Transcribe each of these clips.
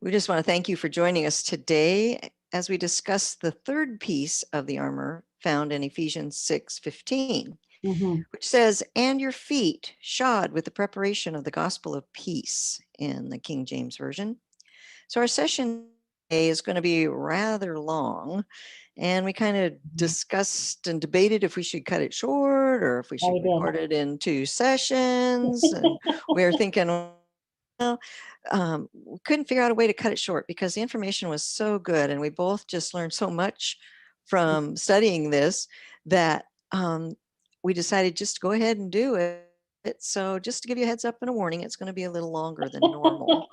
We just want to thank you for joining us today as we discuss the third piece of the armor found in Ephesians 6:15, which says, "And your feet shod with the preparation of the gospel of peace," in the King James Version. So our session today is going to be rather long, and we kind of discussed and debated if we should cut it short or if we should record it in 2 sessions. And we were thinking, well, we couldn't figure out a way to cut it short because the information was so good, and we both just learned so much from studying this that we decided just to go ahead and do it. So just to give you a heads up and a warning, it's going to be a little longer than normal.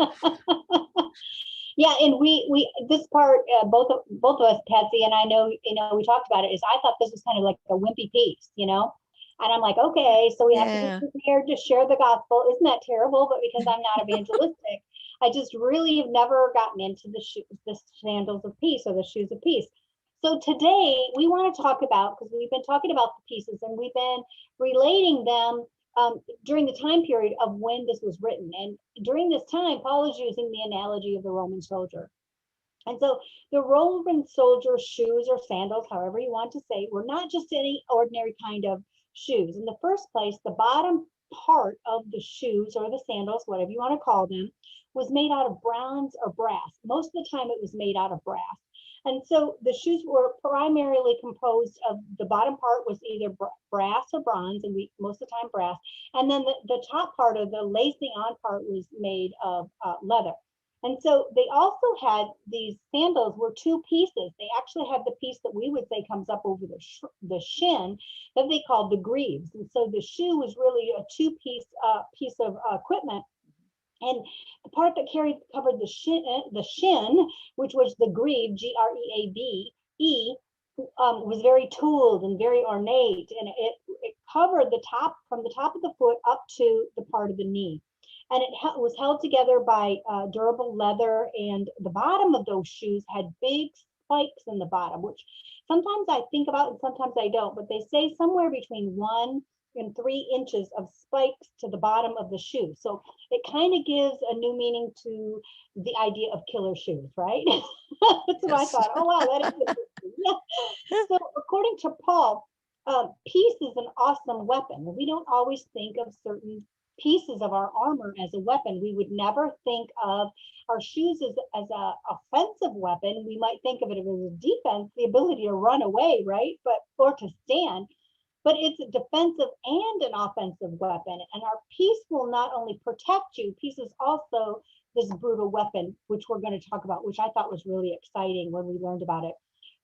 Yeah, and we this part, both of us, Patsy and I know, we talked about it. Is I thought this was kind of like a wimpy piece, and I'm like, okay, so we have to be prepared to share the gospel. Isn't that terrible? But because I'm not evangelistic, I just really have never gotten into the sandals of peace or the shoes of peace. So today we want to talk about, because we've been talking about the pieces and we've been relating them during the time period of when this was written. And during this time, Paul is using the analogy of the Roman soldier. And so the Roman soldier's shoes or sandals, however you want to say, were not just any ordinary kind of shoes. In the first place, the bottom part of the shoes or the sandals, whatever you want to call them, was made out of bronze or brass. Most of the time it was made out of brass. And so the shoes were primarily composed of, the bottom part was either brass or bronze, and most of the time brass. And then the top part, of the lacing on part, was made of leather. And so they also had, these sandals were 2 pieces. They actually had the piece that we would say comes up over the shin that they called the greaves. And so the shoe was really a 2-piece piece of equipment. And the part that covered the shin, which was the greave, Greave, was very tooled and very ornate, and it covered the top, from the top of the foot up to the part of the knee. And it was held together by durable leather, and the bottom of those shoes had big spikes in the bottom, which sometimes I think about and sometimes I don't, but they say somewhere between 1 and 3 inches of spikes to the bottom of the shoe. So it kind of gives a new meaning to the idea of killer shoes, right? That's what I thought. Oh, wow, that is interesting. Yeah. So according to Paul, peace is an awesome weapon. We don't always think of certain pieces of our armor as a weapon. We would never think of our shoes as an offensive weapon. We might think of it as a defense, the ability to run away, right? Or to stand. But it's a defensive and an offensive weapon. And our peace will not only protect you, peace is also this brutal weapon, which we're going to talk about, which I thought was really exciting when we learned about it.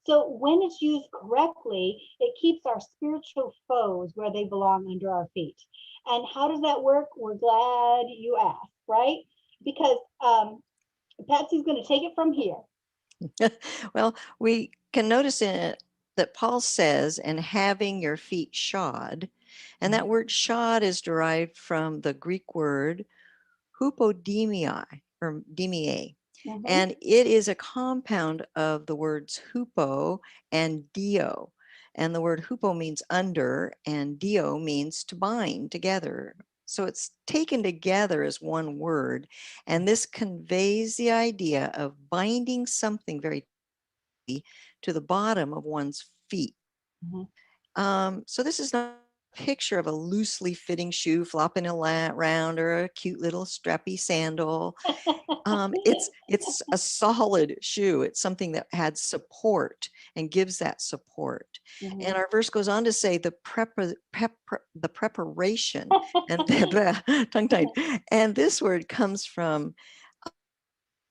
So when it's used correctly, it keeps our spiritual foes where they belong, under our feet. And how does that work? We're glad you asked, right? Because Patsy's going to take it from here. Well, we can notice in it that Paul says, "and having your feet shod," and that word shod is derived from the Greek word hupodemiai, or demiae. And it is a compound of the words hupo and dio. And the word hupo means under, and dio means to bind together. So it's taken together as one word. And this conveys the idea of binding something very to the bottom of one's feet. So this is not a picture of a loosely fitting shoe flopping around, or a cute little strappy sandal. It's a solid shoe. It's something that had support and gives that support. And our verse goes on to say the preparation, and tongue-tied. And this word comes from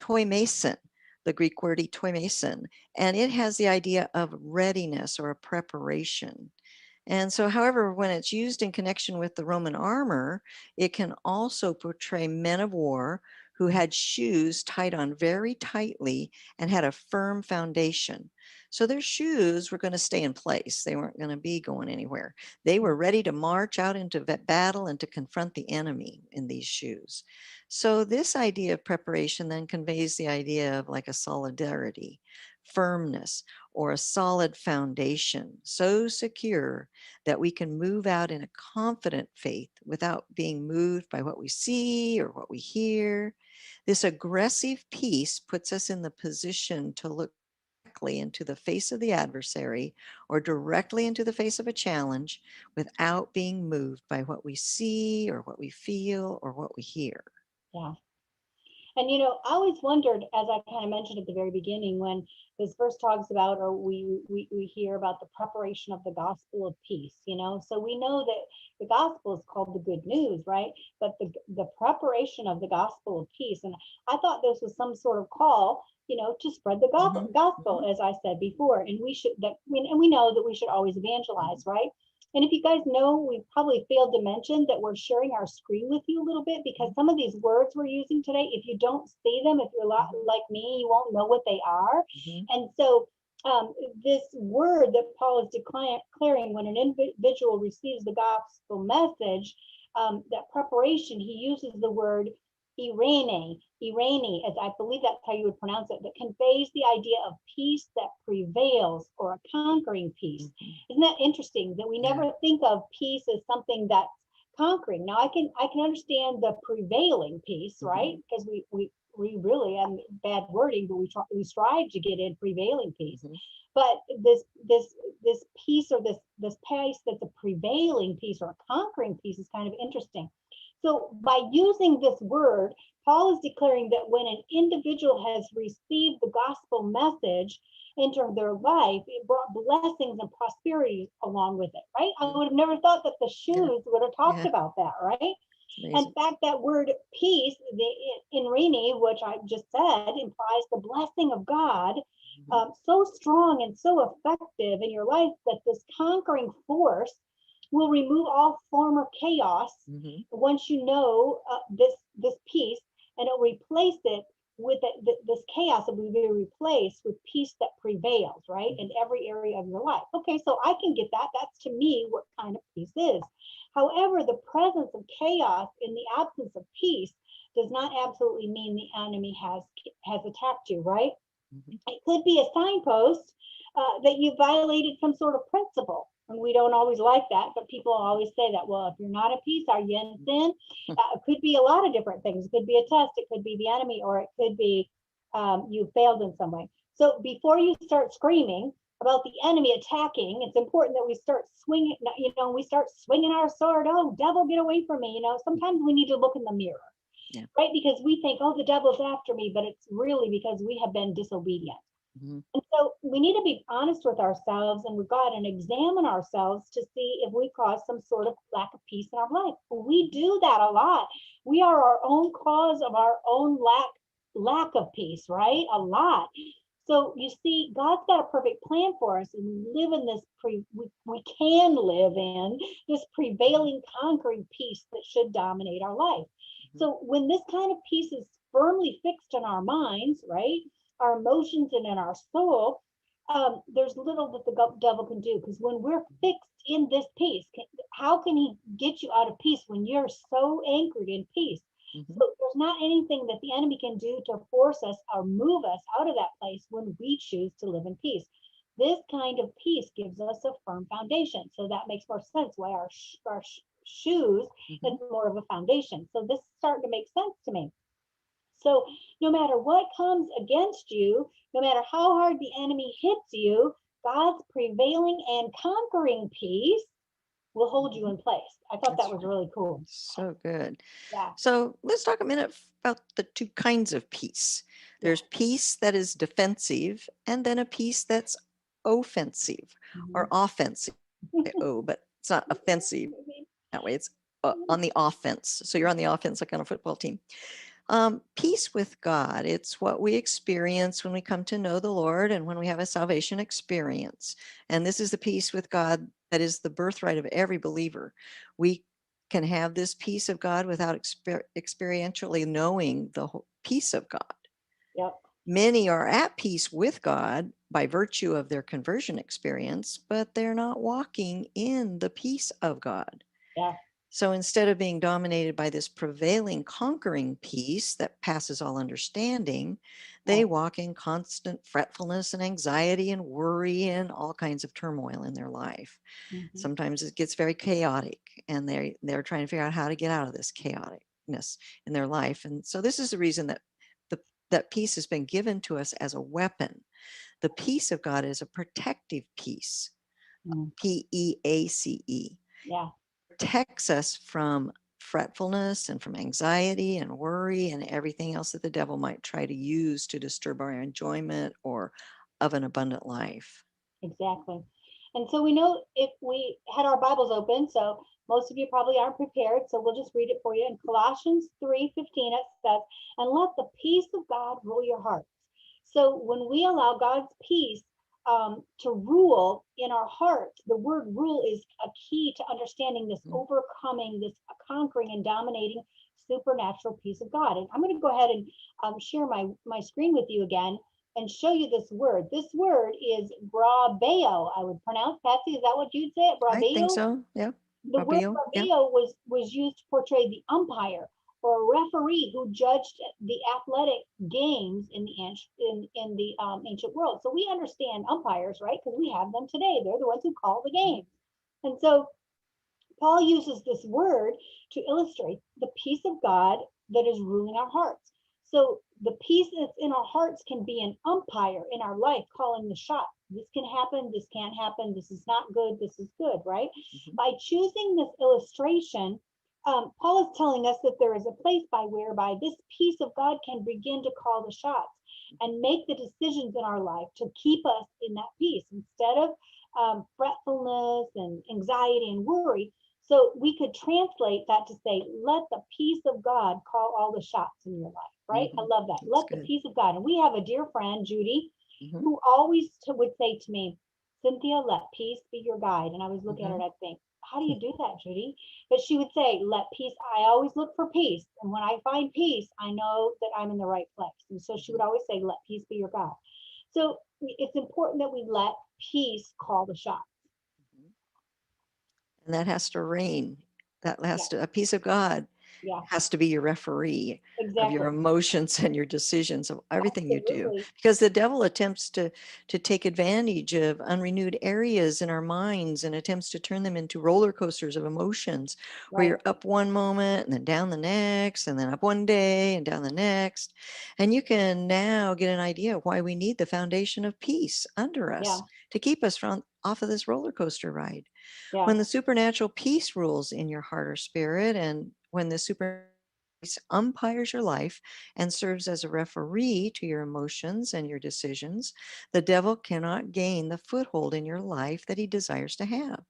toy mason, the Greek word toy mason, and it has the idea of readiness or a preparation. And so, however, when it's used in connection with the Roman armor, it can also portray men of war who had shoes tied on very tightly and had a firm foundation. So their shoes were going to stay in place. They weren't going to be going anywhere. They were ready to march out into battle and to confront the enemy in these shoes. So this idea of preparation then conveys the idea of like a solidarity firmness, or a solid foundation, so secure that we can move out in a confident faith without being moved by what we see or what we hear. This aggressive peace puts us in the position to look directly into the face of the adversary or directly into the face of a challenge without being moved by what we see or what we feel or what we hear. Yeah. And I always wondered, as I kind of mentioned at the very beginning, when this verse talks about, or we hear about the preparation of the gospel of peace. So we know that the gospel is called the good news, right? But the preparation of the gospel of peace, and I thought this was some sort of call, to spread the Mhm, gospel, mhm, as I said before, and we know that we should always evangelize, right? And if you guys know, we probably failed to mention that we're sharing our screen with you a little bit, because mhm, some of these words we're using today, if you don't see them, if you're mhm, like me, you won't know what they are. mhm, And so, this word that Paul is declaring when an individual receives the gospel message, that preparation, he uses the word irene, as I believe that's how you would pronounce it, that conveys the idea of peace that prevails, or a conquering peace. mhm. Isn't that interesting that we Yeah. never think of peace as something that's conquering? Now I can understand the prevailing peace, Mhm, right? Because we really, bad wording, but we strive to get in prevailing peace. mhm, But this peace, or this peace that's a prevailing peace or a conquering peace, is kind of interesting. So by using this word, Paul is declaring that when an individual has received the gospel message into their life, it brought blessings and prosperity along with it, right? I mhm. would have never thought that the Yeah. shoes would have talked Yeah. about that, right? It's In amazing. fact, that word peace, in Rini, which I just said, implies the blessing of God, Mhm, so strong and so effective in your life that this conquering force will remove all former chaos mhm, once you know this peace, and it'll replace it with this chaos will be replaced with peace that prevails, right, mhm, in every area of your life. Okay, so I can get that. That's to me what kind of peace is. However, the presence of chaos in the absence of peace does not absolutely mean the enemy has attacked you, right? mhm, It could be a signpost that you violated some sort of principle. And we don't always like that, but people always say that. Well, if you're not at peace, are you in sin? It could be a lot of different things. It could be a test, it could be the enemy, or it could be you failed in some way. So before you start screaming about the enemy attacking, it's important that we start swinging, we start swinging our sword. Oh, devil, get away from me. Sometimes we need to look in the mirror, yeah. right? Because we think, oh, the devil's after me, but it's really because we have been disobedient. Mhm, And so we need to be honest with ourselves and with God, and examine ourselves to see if we cause some sort of lack of peace in our life. We mhm, do that a lot. We are our own cause of our own lack of peace, right? A lot. So you see, God's got a perfect plan for us, and we live in this we can live in this mhm, prevailing, conquering peace that should dominate our life. mhm, So when this kind of peace is firmly fixed in our minds, right, our emotions and in our soul, there's little that the devil can do, because when we're fixed in this peace, how can he get you out of peace when you're so anchored in peace? mhm, So there's not anything that the enemy can do to force us or move us out of that place when we choose to live in peace. This kind of peace gives us a firm foundation. So that makes more sense why our shoes is mhm. more of a foundation. So this is starting to make sense to me. So no matter what comes against you, no matter how hard the enemy hits you, God's prevailing and conquering peace will hold you Mhm. in place. I thought that That's was right. really cool. So good. Yeah, So let's talk a minute about the two kinds of peace. yeah. There's peace that is defensive, and then a peace that's offensive or Mhm. offensive. Oh, but it's not offensive that way. It's on the offense. So you're on the offense like on a football team. Peace with God. It's what we experience when we come to know the Lord and when we have a salvation experience. And this is the peace with God that is the birthright of every believer. We can have this peace of God without experientially knowing the peace of God. Yep. Many are at peace with God by virtue of their conversion experience, but they're not walking in the peace of God. Yeah. So instead of being dominated by this prevailing, conquering peace that passes all understanding, they Right. walk in constant fretfulness and anxiety and worry and all kinds of turmoil in their life. Mhm. Sometimes it gets very chaotic, and they're trying to figure out how to get out of this chaoticness in their life. And so this is the reason that the that peace has been given to us as a weapon. The peace of God is a protective peace, Mm. Peace. Yeah. Protects us from fretfulness and from anxiety and worry and everything else that the devil might try to use to disturb our enjoyment or of an abundant life. Exactly. And so we know if we had our Bibles open, so most of you probably aren't prepared, so we'll just read it for you. In Colossians 3:15, it says, and let the peace of God rule your hearts. So when we allow God's peace to rule in our hearts, the word rule is a key to understanding this Mhm. overcoming, this conquering and dominating supernatural peace of God. And I'm going to go ahead and share my screen with you again and show you this word. This word is brabeo, I would pronounce. Patsy, is that what you'd say? I think Brabeo? so. Yeah. The word Fabio. Yeah. brabeo was used to portray the umpire or a referee who judged the athletic games in the ancient world. So we understand umpires, right? Because we have them today. They're the ones who call the Mhm. games. And so Paul uses this word to illustrate the peace of God that is ruling our hearts. So the peace that's in our hearts can be an umpire in our life calling the shot. This can happen, this can't happen, this is not good, this is good, right? Mhm. By choosing this illustration, Paul is telling us that there is a place by whereby this peace of God can begin to call the shots and make the decisions in our life to keep us in that peace instead of fretfulness and anxiety and worry. So we could translate that to say, let the peace of God call all the shots in your life, right? I Mhm. love that. That's Let the good. peace of God. And we have a dear friend, Judy, Mhm. who always would say to me, Cynthia, let peace be your guide. And I was looking at her Mhm. and I'd think, how do you do that, Judy? But she would say, let peace, I always look for peace. And when I find peace, I know that I'm in the right place. And so she would Mhm. always say, let peace be your guide. So it's important that we let peace call the shots. Mhm. And that has to reign. That Yeah, has to, a peace of God yeah, has to be your referee of your exactly. emotions and your decisions of everything you do, Absolutely. because the devil attempts to take advantage of unrenewed areas in our minds and attempts to turn them into roller coasters of emotions, where Right. you're up one moment and then down the next and then up one day and down the next. And you can now get an idea of why we need the foundation of peace under us Yeah. to keep us from off of this roller coaster ride. Yeah. When the supernatural peace rules in your heart or spirit, and when the supernatural peace umpires your life and serves as a referee to your emotions and your decisions, the devil cannot gain the foothold in your life that he desires to have.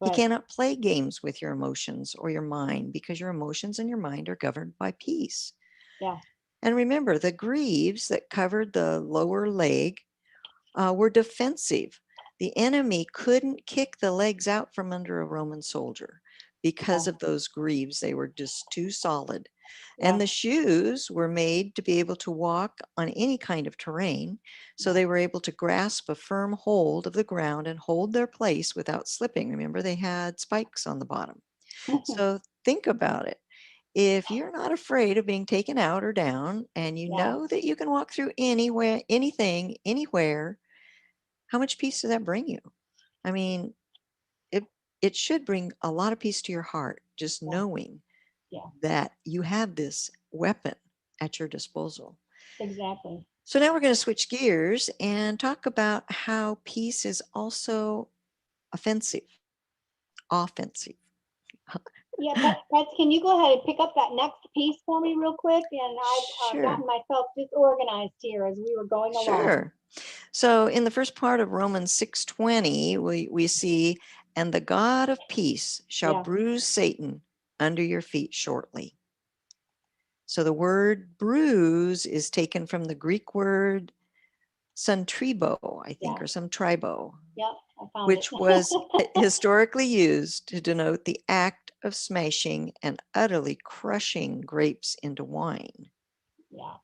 He Right. cannot play games with your emotions or your mind, because your emotions and your mind are governed by peace. Yeah. And remember, the greaves that covered the lower leg were defensive. The enemy couldn't kick the legs out from under a Roman soldier Yeah. because of those greaves. They were just too solid. And Yeah. the shoes were made to be able to walk on any kind of terrain. So Yeah. they were able to grasp a firm hold of the ground and hold their place without slipping. Remember, they had spikes on the bottom. So think about it. If you're not afraid of being taken out or down, and you Yeah. know that you can walk through anywhere, anything, anywhere, how much peace does that bring you? I mean, it it should bring a lot of peace to your heart, just Yeah. knowing Yeah. that you have this weapon at your disposal. Exactly. So now we're going to switch gears and talk about how peace is also offensive. Yeah, Pets, can you go ahead and pick up that next piece for me real quick? And I've Sure, gotten myself disorganized here as we were going along. sure. So in the first part of Romans 6:20, we see, and the God of peace shall Yeah. bruise Satan under your feet shortly. So the word bruise is taken from the Greek word suntribo, I think, Yeah. or some tribo, Yep. I found it. which was historically used to denote the act of smashing and utterly crushing grapes into wine. Yeah.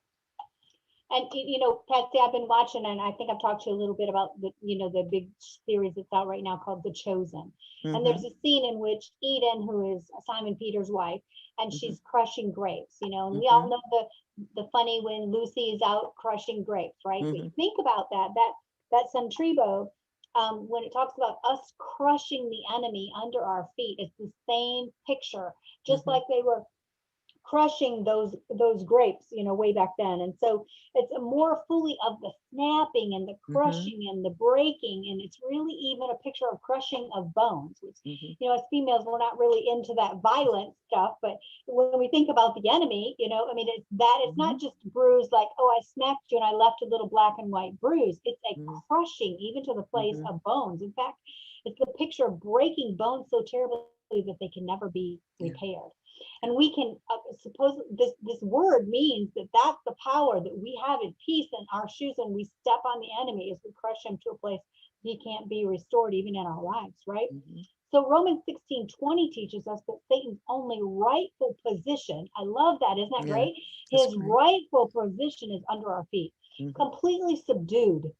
And Patsy, I've been watching, and I think I've talked to you a little bit about the big series that's out right now called The Chosen. And Mm-hmm. there's a scene in which Eden, who is Simon Peter's wife, and Mm-hmm. she's crushing grapes, and we Mm-hmm. all know the funny when Lucy is out crushing grapes, right? But Mm-hmm. you think about that Centribo, when it talks about us crushing the enemy under our feet, it's the same picture, just Mm-hmm. like they were crushing those grapes, way back then. And so it's a more fully of the snapping and the Mm-hmm. crushing and the breaking, and it's really even a picture of crushing of bones, which Mm-hmm. as females we're not really into that violent stuff. But when we think about the enemy, I mean, it's Mm-hmm. not just bruise like, oh, I smacked you and I left a little black and white bruise. It's a Mm-hmm. crushing even to the place Mm-hmm. of bones. In fact, it's the picture of breaking bones so terribly that they can never be Yeah. repaired. And we can suppose this word means that's the power that we have in peace in our shoes, and we step on the enemy as we crush him to a place he can't be restored even in our lives, right? Mm-hmm. So Romans 16:20 teaches us that Satan's only rightful position, I love that, isn't that Yeah. great? That's His great. rightful position is under our feet, Mm-hmm. completely subdued.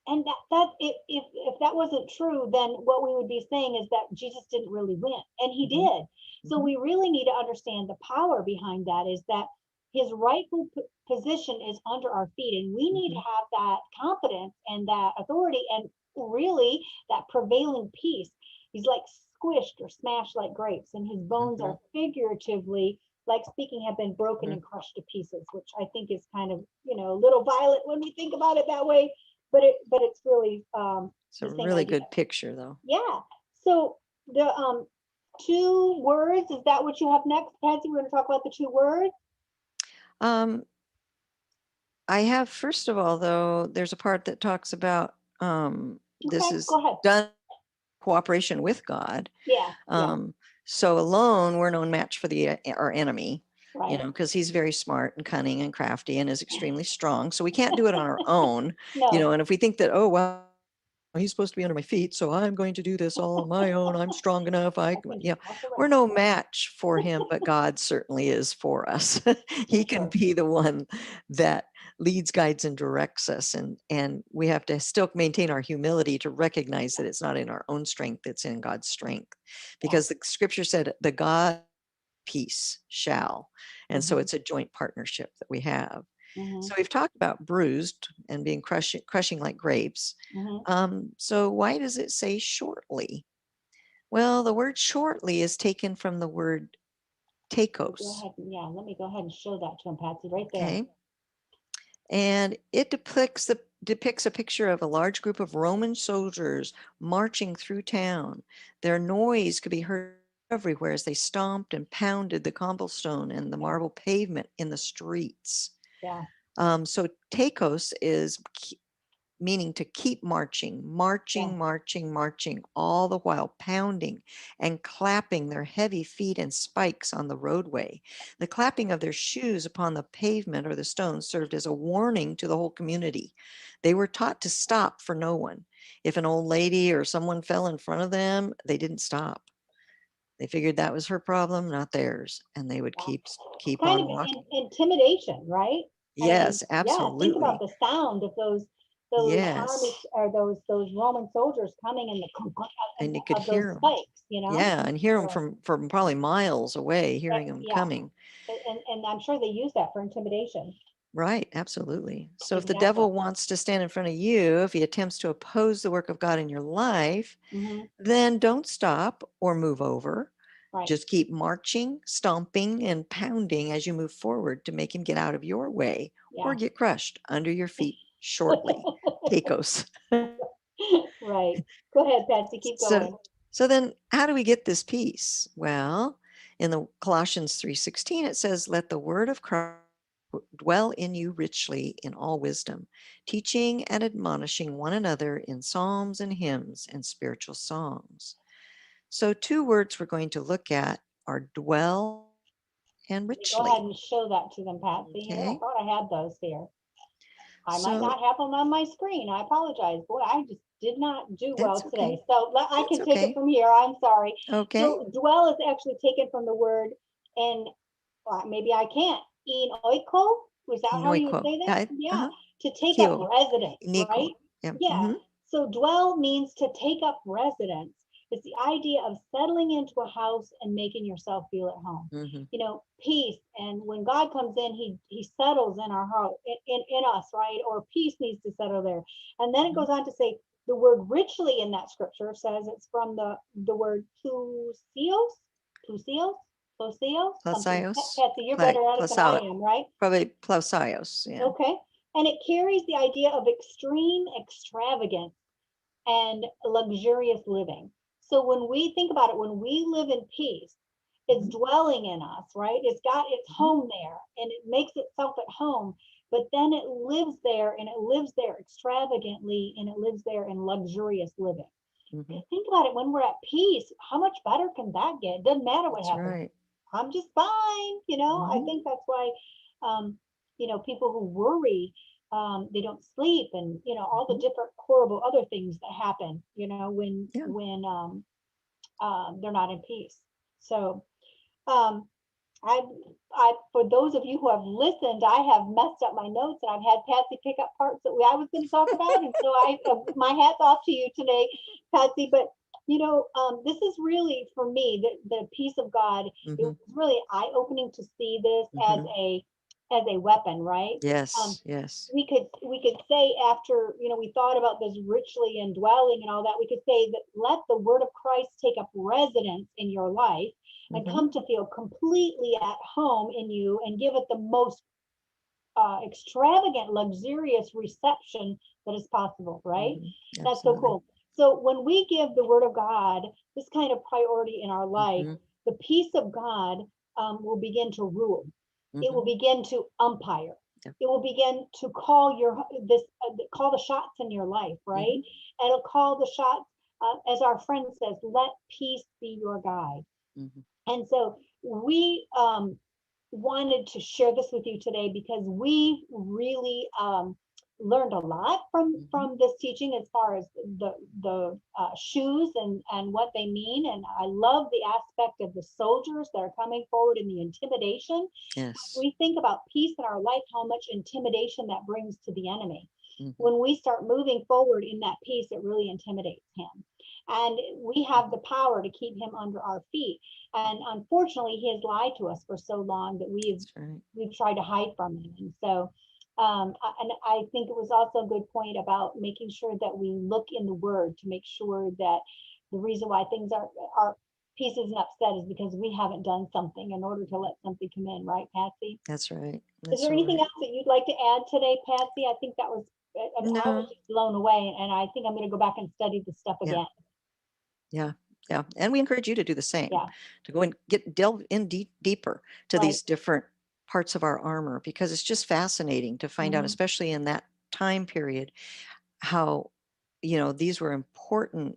And that if that wasn't true, then what we would be saying is that Jesus didn't really win, and he Mm-hmm. did. So Mm-hmm. we really need to understand the power behind that, is that his rightful position is under our feet, and we need Mm-hmm. to have that confidence and that authority, and really that prevailing peace. He's like squished or smashed like grapes, and his bones Mm-hmm. are figuratively, like speaking, have been broken Mm-hmm. and crushed to pieces, which I think is kind of a little violent when we think about it that way, but it's really It's a the same really idea. good picture, though. Yeah. So the two words, is that what you have next, Patsy? We're going to talk about the two words. Um, I have, first of all, though, there's a part that talks about this Okay, is go ahead. done in cooperation with God. Yeah, yeah, Um, so alone, we're no match for our enemy, right. because he's very smart and cunning and crafty and is extremely strong. So we can't do it on our own, No, and if we think that, oh, well, he's supposed to be under my feet, so I'm going to do this all on my own. I'm strong enough. I can just walk We're around. no match for him, but God certainly is for us. For He can sure. be the one that leads, guides, and directs us. And we have to still maintain our humility to recognize that it's not in our own strength, it's in God's strength. Yeah. Because the scripture said, the God peace shall. And so Mm-hmm, it's a joint partnership that we have. mm-hmm, So we've talked about bruised and being crushing like grapes. mm-hmm. So why does it say shortly? Well, the word shortly is taken from the word Go takos. ahead. Yeah, let me go ahead and show that to him, Patsy, right there. Okay. And it depicts a picture of a large group of Roman soldiers marching through town. Their noise could be heard everywhere as they stomped and pounded the cobblestone and the Yeah, marble pavement in the streets. yeah, So takos is meaning to keep marching, yeah, marching, marching, marching, all the while pounding and clapping their heavy feet and spikes on the roadway. The clapping of their shoes upon the pavement or the stones served as a warning to the whole community. They were taught to stop for no one. If an old lady or someone fell in front of them, they didn't stop. They figured that was her problem, not theirs, and they would yeah. It's keep kind on of walking. intimidation, right? I mean, Yes, yeah, think about absolutely. the sound of those army Yes. or those Roman soldiers coming in the And you could of those hear them. spikes, Yeah, and hear them So, from probably miles away, hearing them yeah, coming. and I'm sure they use that for intimidation. Right, absolutely. So if the Exactly. devil wants to stand in front of you, if he attempts to oppose the work of God in your life, Hmm. then don't stop or move over. Right. Just keep marching, stomping, and pounding as you move forward to make him get out of your way or Yeah. get crushed under your feet shortly. Takos. Right. Go ahead, Patsy. Keep So going. so then how do we get this peace? Well, in the Colossians 3:16 it says, "Let the word of Christ dwell in you richly in all wisdom, teaching and admonishing one another in psalms and hymns and spiritual songs." So two words we're going to look at are dwell and Let me go ahead richly. and show that to them, Patsy. Here, I Okay? thought I had those here. I might So not have them on my screen. I apologize. Boy, I just did not do well that's okay. today. So I That's can take it okay. from here. I'm sorry. Okay? So dwell is actually taken from the word, and maybe I can't. In oiko, Was that how you would Noiko. say that? Yeah, Uh-huh. to take up Kyo. residence, right? Niko. Yeah. Yeah. So dwell means to take up residence. It's the idea of settling into a house and making yourself feel at home. Mm-hmm. Peace. And when God comes in, he settles in our heart, in us, right? Or peace needs to settle there. And then it goes on to say the word richly in that scripture says it's from the word plusios, plusios, plusios, something. Plasios. Patsy, you're better at it than I Plasao. am, right? Probably plasios. Yeah. Okay. And it carries the idea of extreme extravagance and luxurious living. So when we think about it, when we live in peace, it's dwelling in us, right? It's got its home there and it makes itself at home, but then it lives there and it lives there extravagantly and it lives there in luxurious living. Mm-hmm. Think about it, when we're at peace, how much better can that get? It doesn't matter what That's happens. right. I'm just fine. I Mm-hmm. think that's why, um, people who worry, they don't sleep, and all the Mm-hmm. different horrible other things that happen, when Yeah. they're not in peace. So, um, I, for those of you who have listened, I have messed up my notes and I've had Patsy pick up parts that I was going to talk about, and so my hat's off to you today, Patsy. But this is really for me the peace of God. It Mm-hmm. was really eye opening to see this Mm-hmm. as a weapon, right? Um, Yes. Yes. we could say, after we thought about this richly and dwelling and all that, we could say that let the word of Christ take up residence in your life and Mm-hmm. come to feel completely at home in you and give it the most extravagant, luxurious reception that is possible, right? Mm-hmm. That's so Absolutely. cool. So when we give the word of God this kind of priority in our life, Mm-hmm. the peace of God will begin to rule. It will Mm-hmm. begin to umpire. Yep. It will begin to call the shots in your life, right? Mm-hmm. And it'll call the shots, as our friend says, let peace be your guide. Mm-hmm. And so we wanted to share this with you today because we really learned a lot from Mm-hmm. this teaching, as far as the shoes and what they mean. And I love the aspect of the soldiers that are coming forward in the intimidation. Yes. We think about peace in our life, how much intimidation that brings to the enemy. Mm-hmm. When we start moving forward in that peace, it really intimidates him. And we have the power to keep him under our feet. And unfortunately, he has lied to us for so long that That's right. we've tried to hide from him. And so, and I think it was also a good point about making sure that we look in the Word to make sure that the reason why things are peace isn't upset is because we haven't done something in order to let something come in, right, Patsy? That's right. Is That's there so anything right. else that you'd like to add today, Patsy? I think that was, I mean, I was No. just blown away, and I think I'm going to go back and study this stuff Yeah. again. Yeah. Yeah. And we encourage you to do the same, Yeah, to go and delve in deeper to right. these different parts of our armor, because it's just fascinating to find out, Hmm. especially in that time period, how, these were important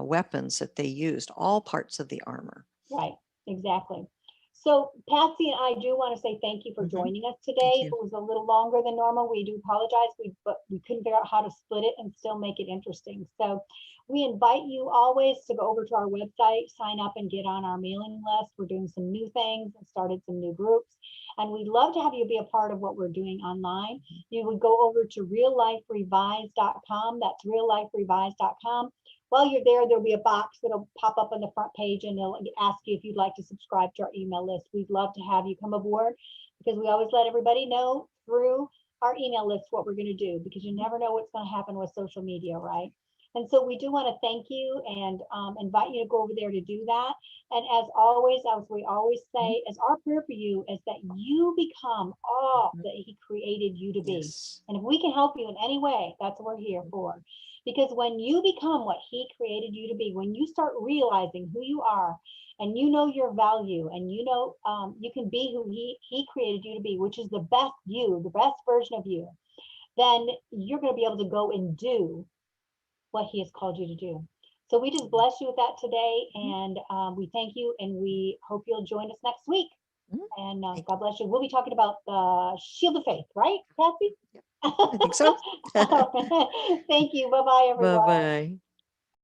weapons that they used, all parts of the armor. Right, exactly. So Patsy and I do want to say thank you for Mm-hmm. joining us Thank today. If you. it was a little longer than normal, we do apologize. But we couldn't figure out how to split it and still make it interesting. So we invite you always to go over to our website, sign up and get on our mailing list. We're doing some new things and started some new groups. And we'd love to have you be a part of what we're doing online. You would go over to realliferevise.com. That's realliferevise.com. While you're there, there'll be a box that'll pop up on the front page and they'll ask you if you'd like to subscribe to our email list. We'd love to have you come aboard, because we always let everybody know through our email list what we're going to do, because you never know what's going to happen with social media, right? And so we do want to thank you and invite you to go over there to do that. And as always, as we always say, as our prayer for you is that you become all Mm-hmm. that he created you to be. Yes. And if we can help you in any way, that's what we're here for. Because when you become what he created you to be, when you start realizing who you are and you know your value, and you know you can be who he created you to be, which is the best you, the best version of you, then you're going to be able to go and do what he has called you to do. So we just bless you with that today, and we thank you, and we hope you'll join us next week. Mm-hmm. And Thank God bless you. We'll be talking about the shield of faith, right, Kathy? you. Yep. I think so. Thank you. Bye bye, Bye everyone. bye.